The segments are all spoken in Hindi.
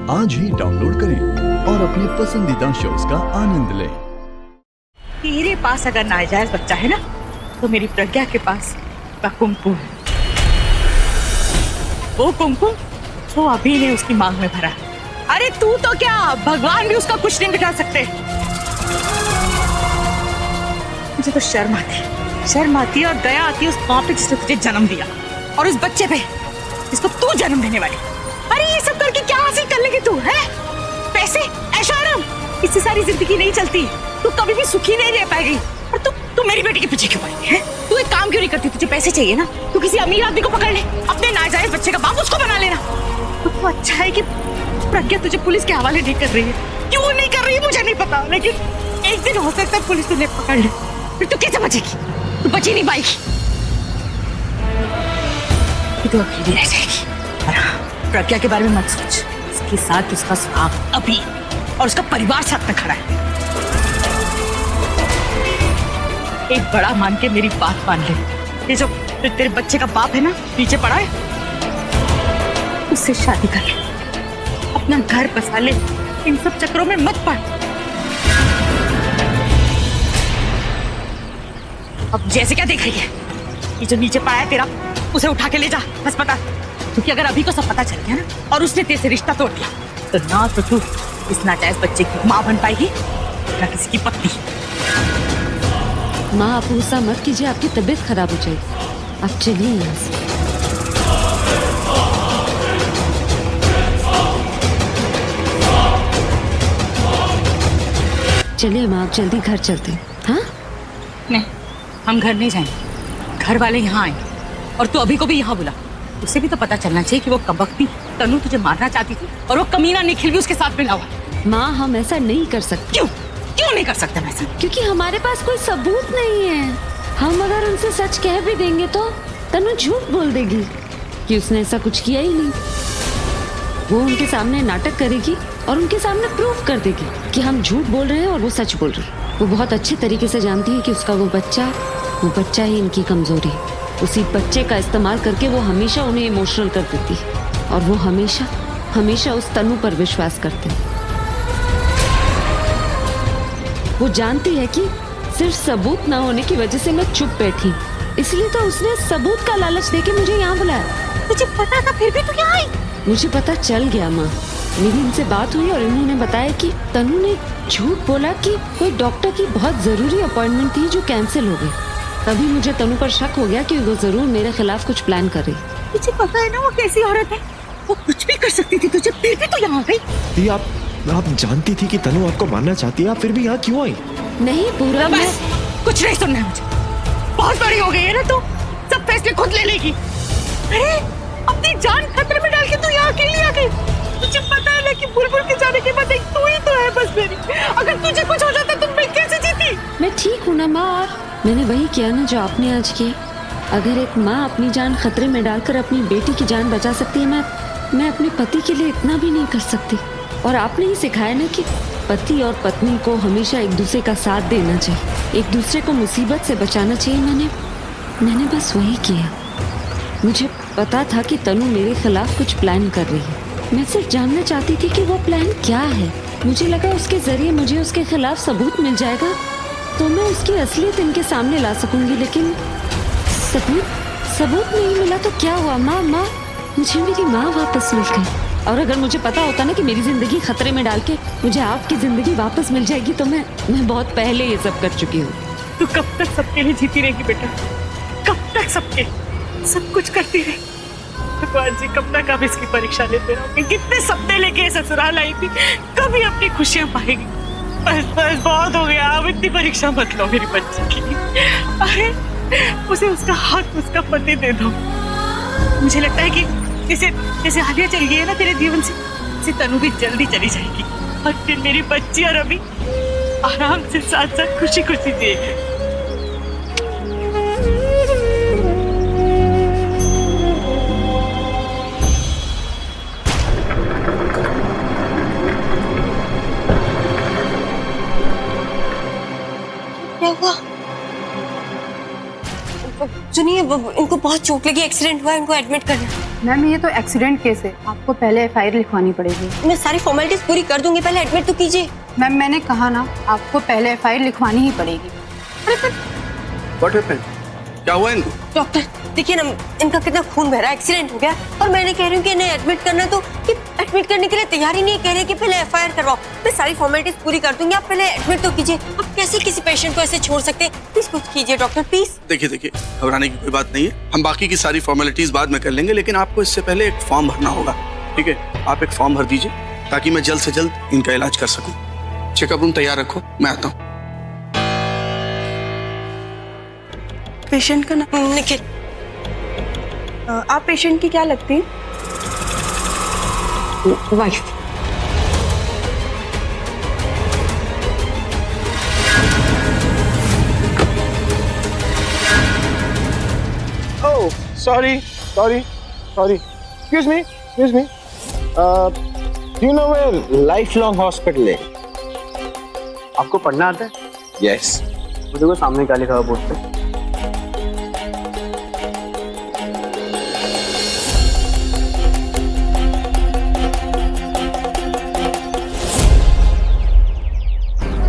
आज ही डाउनलोड करें और अपने पसंदीदा शोज का आनंद लें। तेरे पास अगर नाजायज बच्चा है ना, तो मेरी प्रज्ञा के पास कुमकुम है। वो कुमकुम वो अभी ने उसकी मांग में भरा। अरे तू तो क्या, भगवान भी उसका कुछ नहीं मिटा सकते। मुझे तो शर्म आती है और दया आती है उस माँ पे जिसने तुझे जन्म दिया, और उस बच्चे पे जिसको तू जन्म देने वाली। अरे ये सब करके क्या हासिल कर लेगी तू, है? पैसे, ऐशो-आराम, इससे सारी जिंदगी नहीं चलती। तू कभी भी सुखी नहीं रह पाएगी। और तू मेरी बेटी के पीछे क्यों पड़ी है? तू एक काम क्यों नहीं करती? तुझे पैसे चाहिए ना, तू किसी अमीर आदमी को पकड़ ले, अपने नाजायज बच्चे का बाप उसको बना लेना। तो अच्छा है कि प्रज्ञा तुझे पुलिस के हवाले नहीं कर रही है। क्यों नहीं कर रही है मुझे नहीं पता, लेकिन एक दिन हो सकता है पुलिस तुझे पकड़ ले, फिर तू कैसे बचेगी? तू बची नहीं पाएगी, तू अकेली रह जाएगी। और हाँ, प्रज्ञा के बारे में मत सोच, उसके साथ उसका सुहाग अभी और उसका परिवार साथ में खड़ा है। एक बड़ा मान के मेरी बात मान ले। ये जो तेरे बच्चे का बाप है ना, नीचे पड़ा है, उससे शादी कर ले, अपना घर बसा ले, इन सब चक्करों में मत पड़। अब जैसे क्या देख रही है? ये जो नीचे पड़ा है तेरा, उसे उठा के ले जा अस्पताल, क्योंकि अगर अभी को सब पता चल गया ना और उसने तेरे से रिश्ता तोड़ दिया, तो ना तो तू इस नाजायज बच्चे की माँ बन पाएगी, ना किसी की पत्नी। माँ, आप गुस्सा मत कीजिए, आपकी तबीयत खराब हो जाएगी। आप चलिए यहाँ से। चलिए माँ, आप जल्दी घर चलते हैं। हाँ? नहीं, हम घर नहीं जाएंगे, घर वाले यहाँ आएंगे। और तू अभी को भी यहाँ बुला, उसे भी तो पता चलना चाहिए कि वो कबकती तनु तुझे मारना चाहती थी और वो कमीना निखिल भी उसके साथ मिला हुआ। माँ, हम ऐसा नहीं कर सकते। क्यों नहीं कर सकते वैसा? क्योंकि हमारे पास कोई सबूत नहीं है। हम अगर उनसे सच कह भी देंगे तो तनु झूठ बोल देगी कि उसने ऐसा कुछ किया ही नहीं। वो उनके सामने नाटक करेगी और उनके सामने प्रूफ कर देगी कि हम झूठ बोल रहे हैं और वो सच बोल रही है। वो बहुत अच्छे तरीके से जानती है कि उसका वो बच्चा ही इनकी कमजोरी है। उसी बच्चे का इस्तेमाल करके वो हमेशा उन्हें इमोशनल कर देती है और वो हमेशा उस तनु पर विश्वास करते हैं। वो जानती है कि सिर्फ सबूत ना होने की वजह से मैं चुप बैठी, इसलिए तो उसने सबूत का लालच देके मुझे यहाँ बुलाया। तुझे पता था फिर भी तू यहाँ आई? मुझे पता चल गया माँ, मेरी इनसे बात हुई और इन्होंने बताया कि तनु ने झूठ बोला कि कोई डॉक्टर की बहुत जरूरी अपॉइंटमेंट थी जो कैंसिल हो गई। तभी मुझे तनु पर शक हो गया कि वो जरूर मेरे खिलाफ कुछ प्लान कर रही। तुझे पता है ना वो कैसी औरत है, वो कुछ भी कर सकती थी तुझे, फिर भी तो यहाँ आ गई। आप जानती थी कि तनु आपको मारना चाहती है, आप फिर भी यहाँ क्यों आई? नहीं पूरा, मैं कुछ नहीं सुनना है मुझे। बहुत बड़ी हो गई है ना तू, सब फैसले खुद ले लेगी। अरे अपनी जान खतरे में डाल के तू यहाँ अकेली आ गई। तुझे पता है ना कि बुलबुल के जाने के बाद एक तू ही तो है बस मेरी। अगर तुझे कुछ हो जाता तो मैं कैसे जीती? मैं ठीक हूँ ना माँ, और मैंने वही किया ना जो आपने आज किया। अगर एक माँ अपनी जान खतरे में डालकर अपनी बेटी की जान बचा सकती है, मैं अपने पति के लिए इतना भी नहीं कर सकती। और आपने ही सिखाया ना कि पति और पत्नी को हमेशा एक दूसरे का साथ देना चाहिए, एक दूसरे को मुसीबत से बचाना चाहिए। मैंने बस वही किया। मुझे पता था कि तनु मेरे खिलाफ कुछ प्लान कर रही है। मैं सिर्फ जानना चाहती थी कि वो प्लान क्या है। मुझे लगा उसके जरिए मुझे उसके खिलाफ सबूत मिल जाएगा तो मैं उसकी असलियत इनके सामने ला सकूंगी, लेकिन सबूत नहीं मिला तो क्या हुआ? माँ, मुझे मेरी माँ वापस मिल गई। और अगर मुझे पता होता ना कि मेरी जिंदगी खतरे में डाल के मुझे आपकी जिंदगी वापस मिल जाएगी तो मैं बहुत पहले ये सब कर चुकी हूँ। तू कब तक सबके लिए जीती रहेगी बेटा? कब तक सबके सब कुछ करती रही? भगवान जी, कब तक आप इसकी परीक्षा लेते रहोगे? कितने सपने लेके ससुराल आई थी, कभी अपनी खुशियां पाएगी? बस बहुत हो गया, अब इतनी परीक्षा मत लो मेरी बच्ची की। अरे उसे उसका हक, उसका पति दे दो। मुझे लगता है कि जैसे आलिया चली गई है ना तेरे जीवन से तनु भी जल्दी चली जाएगी और फिर मेरी बच्ची और अभी आराम से साथ साथ खुशी खुशी जिएगी। क्या हुआ? सुनिए, इनको बहुत चोट लगी, एक्सीडेंट हुआ है, इनको एडमिट करना। मैम ये तो एक्सीडेंट केस है, आपको पहले एफआईआर लिखवानी पड़ेगी। मैं सारी फॉर्मेलिटीज पूरी कर दूंगी, पहले एडमिट तो कीजिए। मैम मैंने कहा ना, आपको पहले एफआईआर लिखवानी ही पड़ेगी। What happened? क्या हुआ इनको? डॉक्टर देखिए ना, इनका कितना खून बह रहा है, एक्सीडेंट हो गया और मैंने कह रही हूँ कि इन्हें एडमिट करना, तो कि एडमिट करने के लिए तैयार ही नहीं कह रहे कि पहले एफआईआर करवाओ। मैं सारी फॉर्मेलिटीज पूरी कर दूंगी, आप पहले एडमिट तो कीजिए। आप कैसे किसी पेशेंट को ऐसे छोड़ सकते हैं? प्लीज कुछ कीजिए डॉक्टर, प्लीज। देखिए घबराने की कोई बात नहीं है, हम बाकी की सारी फॉर्मेलिटीज बाद में कर लेंगे, लेकिन आपको इससे पहले एक फॉर्म भरना होगा। ठीक है, आप एक फॉर्म भर दीजिए ताकि मैं जल्द से जल्द इनका इलाज कर सकूं। चेकअप रूम तैयार रखो, मैं आता हूँ। पेशेंट का नाम निखिल। आप पेशेंट की क्या लगती हैं? Wife. Oh, sorry. Excuse me. Do you know where Lifelong Hospital है? आपको पढ़ना आता है? Yes. मुझे को सामने क्या लिखा हुआ बोर्ड पे?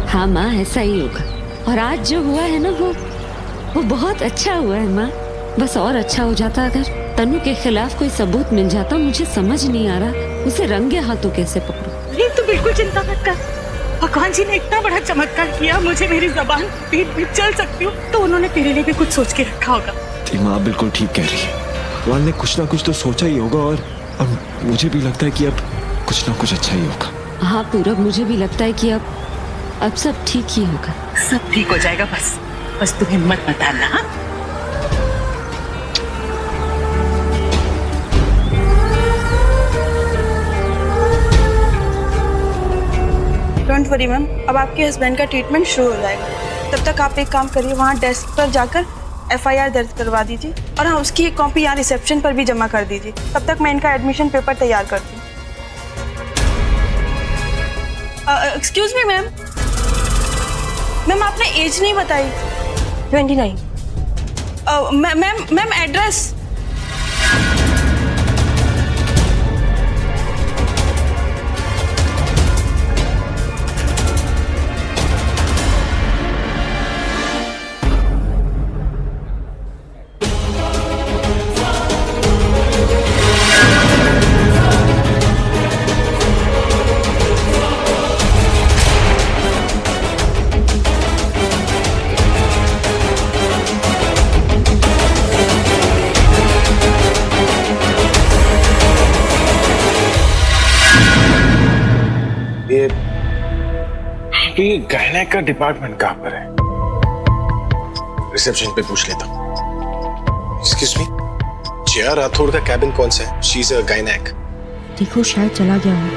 हाँ माँ, ऐसा ही होगा। और आज जो हुआ है ना, वो बहुत अच्छा हुआ है माँ। बस और अच्छा हो जाता अगर तनु के खिलाफ कोई सबूत मिल जाता। मुझे समझ नहीं आ रहा उसे रंगे हाथों कैसे पकड़ूं। अरे तू बिल्कुल चिंता मत कर, भगवान जी ने इतना बड़ा चमत्कार किया, मुझे मेरी जबान पीट पीट चल सकती हूँ, तो उन्होंने तेरे लिए भी कुछ सोच के रखा होगा। माँ बिल्कुल ठीक कह रही है, भगवान ने कुछ ना कुछ तो सोचा ही होगा, और मुझे भी लगता है कि अब कुछ ना कुछ अच्छा ही होगा। हाँ पूरब, मुझे भी लगता है कि अब सब ठीक ही होगा। सब ठीक हो जाएगा, बस तू हिम्मत मत हारना। हाँ? डोंट वरी मैम, अब आपके हस्बैंड का ट्रीटमेंट शुरू हो जाएगा। तब तक आप एक काम करिए, वहाँ डेस्क पर जाकर एफआईआर दर्ज करवा दीजिए और हाँ, उसकी एक कॉपी यहाँ रिसेप्शन पर भी जमा कर दीजिए। तब तक मैं इनका एडमिशन पेपर तैयार करती हूँ। एक्सक्यूज मी मैम, आपने एज नहीं बताई। 29। Ma'am address. ये गायनेक का डिपार्टमेंट कहाँ पर है? रिसेप्शन पे पूछ लेता हूँ। एक्सक्यूज मी, जया राठौड़ का कैबिन कौन सा है? She is a gynaec. देखो शायद चला गया हो।